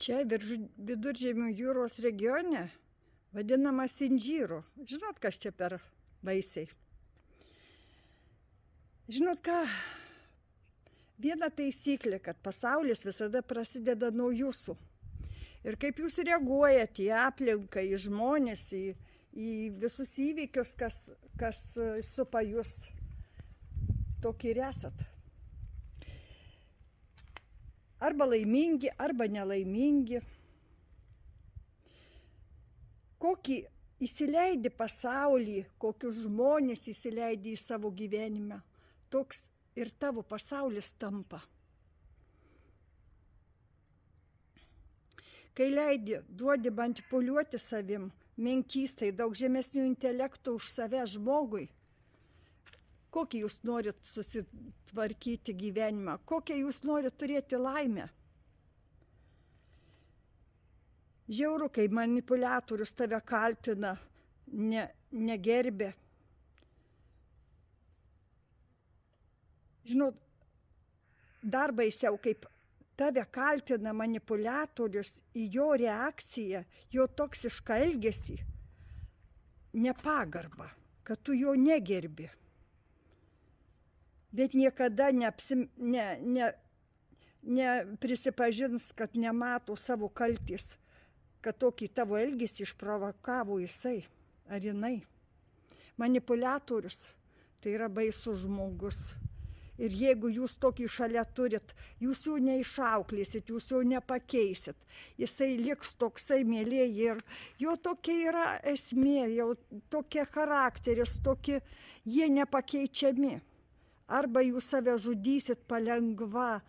Čia Viduržemio jūros regione vadinama Sinžyru. Žinot, kas čia per vaisiai? Žinot ką? Viena taisyklė, kad pasaulis visada prasideda nuo jūsų. Ir kaip jūs reaguojate į aplinką, į žmonės, į visus įvykius, kas supa jūs, tokie ir esat. Arba laimingi, arba nelaimingi. Kokį įsileidi pasaulį, kokius žmonės įsileidi į savo gyvenimą, toks ir tavo pasaulis tampa. Kai leidi, duodi manipuliuoti savim, menkystai, daug žemesnių intelektų už save žmogui, kokį jūs norit susitvarkyti gyvenimą, kokią jūs norit turėti laimę. Žiauru, kai manipuliatorius tave kaltina, negerbė. Žinot, dar baisiau, kaip tave kaltina manipuliatorius, į jo reakciją, jo toksišką elgesį, nepagarbą, kad tu jo negerbi. Bet niekada neprisipažins, kad nemato savo kaltės, kad tokį tavo elgesį išprovokavo jisai ar jinai. Manipuliatorius tai yra baisus žmogus. Ir jeigu jūs tokį šalia turit, jūs jo neišauklėsit, jūs jo nepakeisit. Jisai liks toksai, mėlėjai, ir jo tokia yra esmė, jau tokie charakteris, tokie, jie nepakeičiami. Arba jūs save žudysit palengva,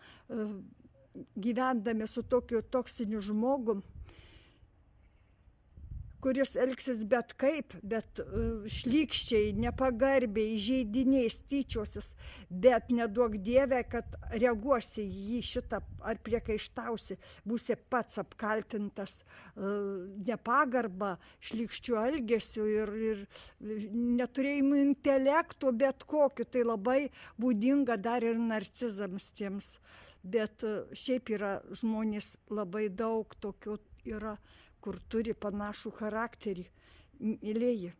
gyvendami su tokiu toksiniu žmogum, kuris elgsis bet kaip, bet šlykščiai, nepagarbiai, įžeidiniais, tyčiosis, bet neduok Dieve, kad reaguosi jį šitą ar priekaištausi, būsi pats apkaltintas nepagarbą, šlykščiu elgesiu ir neturėjimu intelekto, bet kokiu. Tai labai būdinga dar ir narcizams tiems. Bet šiaip yra žmonės labai daug tokių yra, kur turi panašų charakterį, mylėjai.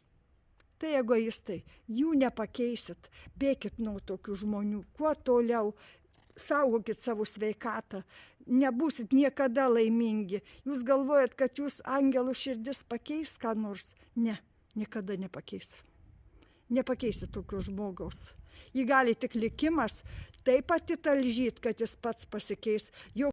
Tai egoistai, jų nepakeisit, bėkit nuo tokių žmonių, kuo toliau, saugokit savo sveikatą, nebūsit niekada laimingi. Jūs galvojat, kad jūs angelų širdis pakeis ką nors? Ne, niekada nepakeis. Nepakeisit tokio žmogaus. Jį gali tik likimas taip atitalžyt, kad jis pats pasikeis.